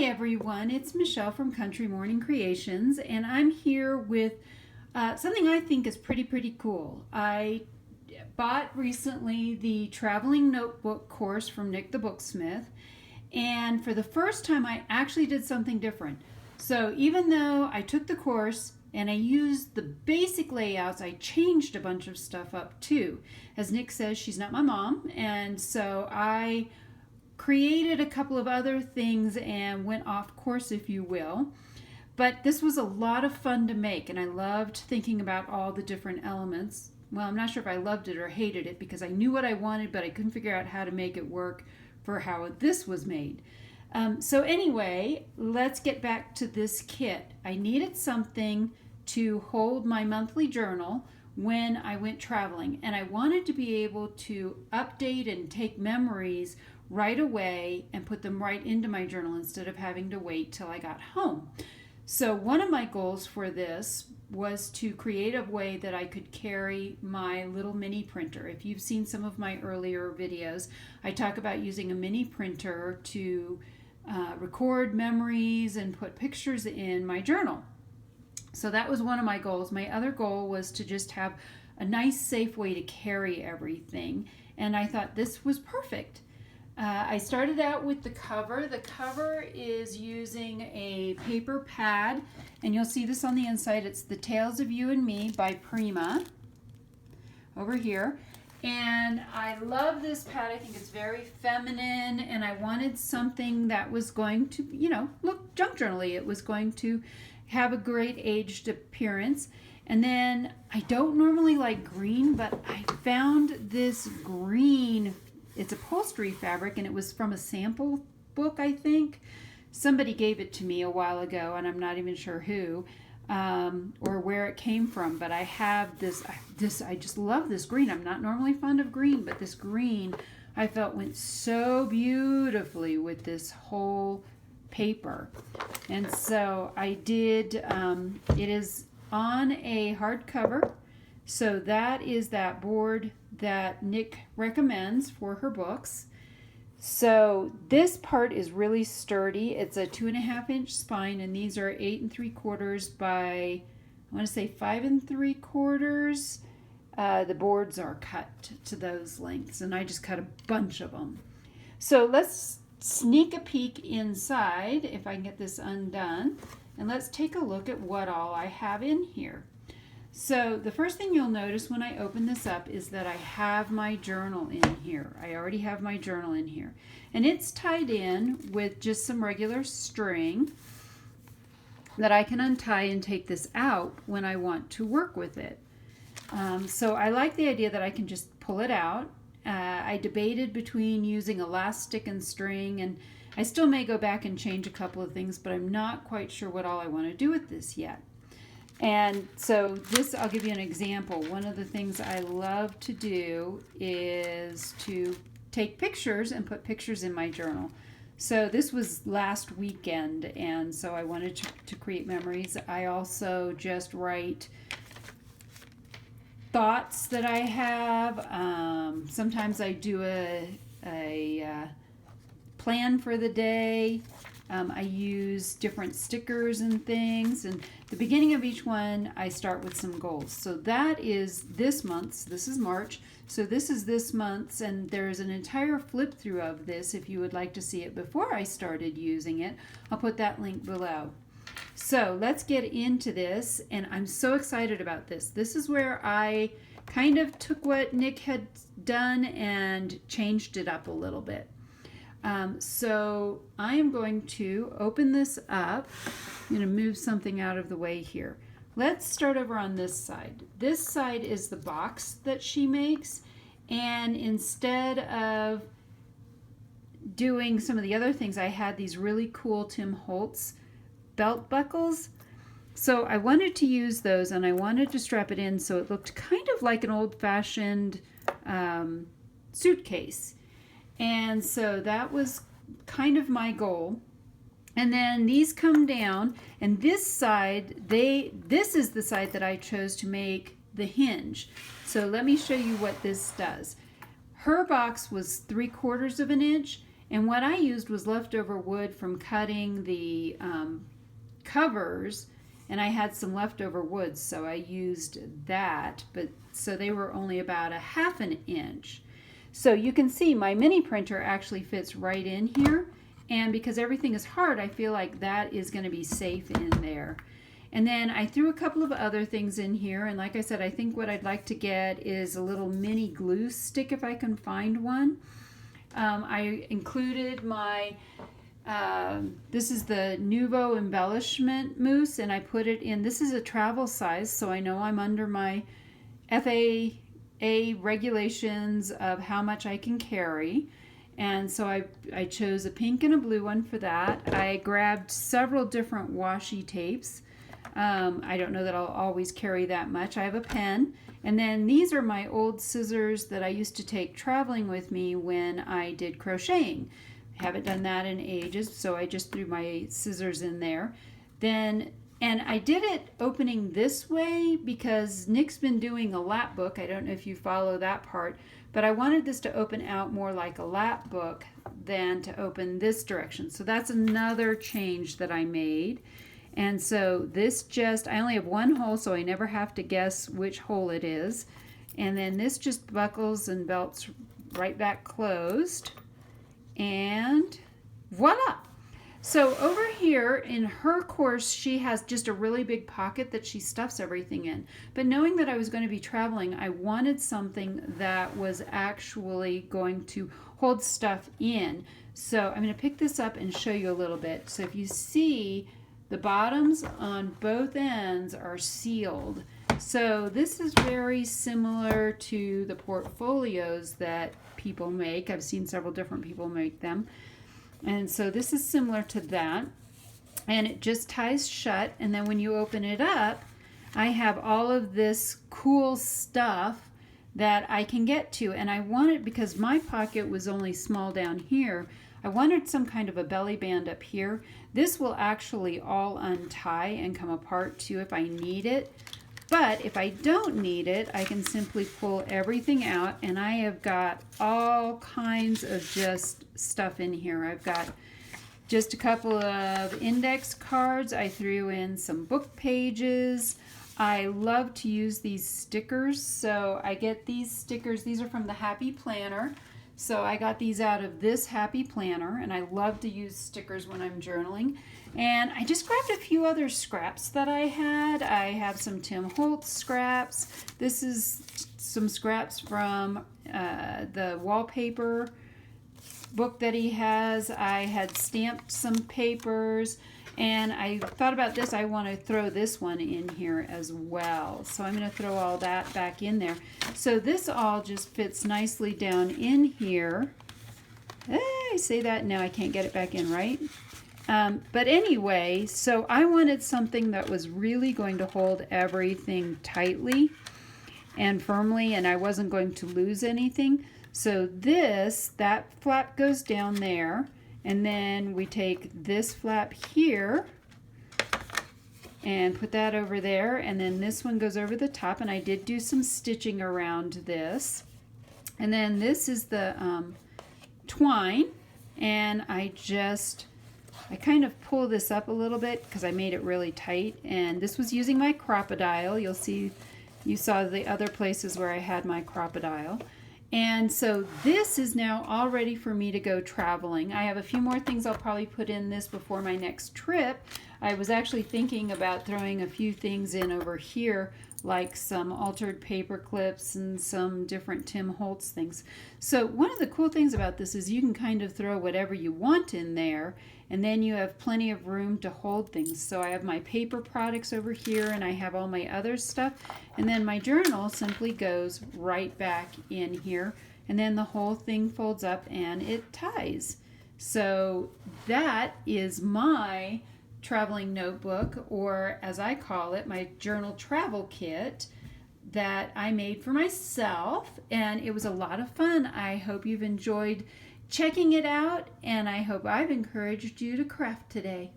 Hi everyone, it's Michelle from Country Morning Creations, and I'm here with something I think is pretty cool. I bought recently the Traveling Notebook course from Nick the Booksmith, and for the first time I actually did something different. So even though I took the course and I used the basic layouts, I changed a bunch of stuff up too. As Nick says, she's not my mom, and so I created a couple of other things and went off course, if you will. But this was a lot of fun to make, and I loved thinking about all the different elements. Well, I'm not sure if I loved it or hated it because I knew what I wanted, but I couldn't figure out how to make it work for how this was made. So anyway, let's get back to this kit. I needed something to hold my monthly journal when I went traveling, and I wanted to be able to update and take memories right away and put them right into my journal instead of having to wait till I got home. So one of my goals for this was to create a way that I could carry my little mini printer. If you've seen some of my earlier videos, I talk about using a mini printer to record memories and put pictures in my journal. So that was one of my goals. My other goal was to just have a nice, safe way to carry everything, and I thought this was perfect. I started out with the cover. The cover is using a paper pad, and you'll see this on the inside. It's The Tales of You and Me by Prima over here. And I love this pad. I think it's very feminine, and I wanted something that was going to, look junk journal-y. It was going to have a great aged appearance. And then I don't normally like green, but I found this green. It's upholstery fabric, and it was from a sample book, I think. Somebody gave it to me a while ago, and I'm not even sure who or where it came from. But I have this. I just love this green. I'm not normally fond of green, but this green I felt went so beautifully with this whole paper. And so I did. It is on a hardcover, so that is that board that Nick recommends for her books. So this part is really sturdy. It's a 2.5-inch spine, and these are 8 3/4 by, I want to say 5 3/4. The boards are cut to those lengths, and I just cut a bunch of them. So let's sneak a peek inside, if I can get this undone, and let's take a look at what all I have in here. So the first thing you'll notice when I open this up is that I have my journal in here. I already have my journal in here. And it's tied in with just some regular string that I can untie and take this out when I want to work with it. So I like the idea that I can just pull it out. I debated between using elastic and string, and I still may go back and change a couple of things, but I'm not quite sure what all I want to do with this yet. And so this, I'll give you an example. One of the things I love to do is to take pictures and put pictures in my journal. So this was last weekend, and so I wanted to create memories. I also just write thoughts that I have. Sometimes I do a plan for the day. I use different stickers and things, and the beginning of each one I start with some goals. So that is this month's. This is March, so this is this month's, and there's an entire flip through of this if you would like to see it before I started using it. I'll put that link below. So let's get into this, and I'm so excited about this. This is where I kind of took what Nick had done and changed it up a little bit. So I am going to open this up. I'm going to move something out of the way here. Let's start over on this side. This side is the box that she makes, and instead of doing some of the other things, I had these really cool Tim Holtz belt buckles. So I wanted to use those, and I wanted to strap it in so it looked kind of like an old-fashioned suitcase. And so that was kind of my goal. And then these come down, and this side, this is the side that I chose to make the hinge. So let me show you what this does. Her box was 3/4 of an inch, And what I used was leftover wood from cutting the covers, and I had some leftover wood, so I used that, but so they were only about 1/2 inch. So you can see my mini printer actually fits right in here, and because everything is hard, I feel like that is going to be safe in there. And then I threw a couple of other things in here, and like I said, I think what I'd like to get is a little mini glue stick if I can find one. I included my, this is the Nuvo embellishment mousse, and I put it in, this is a travel size, so I know I'm under my FAA regulations of how much I can carry. And so I chose a pink and a blue one for that. I grabbed several different washi tapes. I don't know that I'll always carry that much. I have a pen. And then these are my old scissors that I used to take traveling with me when I did crocheting. I haven't done that in ages, so I just threw my scissors in there. Then, and I did it opening this way because Nick's been doing a lap book. I don't know if you follow that part, but I wanted this to open out more like a lap book than to open this direction. So that's another change that I made. And so this just, I only have one hole, so I never have to guess which hole it is. And then this just buckles and belts right back closed. And voila! So over here in her course, she has just a really big pocket that she stuffs everything in. But knowing that I was going to be traveling, I wanted something that was actually going to hold stuff in. So I'm going to pick this up and show you a little bit. So if you see, the bottoms on both ends are sealed. So this is very similar to the portfolios that people make. I've seen several different people make them. And so this is similar to that. And it just ties shut. And then when you open it up, I have all of this cool stuff that I can get to. And I wanted, because my pocket was only small down here, I wanted some kind of a belly band up here. This will actually all untie and come apart too if I need it. But if I don't need it, I can simply pull everything out, and I have got all kinds of just stuff in here. I've got just a couple of index cards. I threw in some book pages. I love to use these stickers, so I get these stickers. These are from the Happy Planner. So I got these out of this Happy Planner, and I love to use stickers when I'm journaling. And I just grabbed a few other scraps that I had. I have some Tim Holtz scraps. This is some scraps from the wallpaper book that he has. I had stamped some papers, and I thought about this. I want to throw this one in here as well. So I'm going to throw all that back in there. So this all just fits nicely down in here. I say that, now I can't get it back in, right? But anyway, so I wanted something that was really going to hold everything tightly and firmly, and I wasn't going to lose anything. So that flap goes down there. And then we take this flap here and put that over there. And then this one goes over the top. And I did do some stitching around this. And then this is the twine. And I kind of pull this up a little bit because I made it really tight. And this was using my Crop-A-Dile. You'll see, you saw the other places where I had my Crop-A-Dile. And so this is now all ready for me to go traveling. I have a few more things I'll probably put in this before my next trip. I was actually thinking about throwing a few things in over here, like some altered paper clips and some different Tim Holtz things. So one of the cool things about this is you can kind of throw whatever you want in there, and then you have plenty of room to hold things. So I have my paper products over here, and I have all my other stuff, and then my journal simply goes right back in here, and then the whole thing folds up and it ties. So that is my traveling notebook, or as I call it, my journal travel kit that I made for myself, and it was a lot of fun. I hope you've enjoyed checking it out, and I hope I've encouraged you to craft today.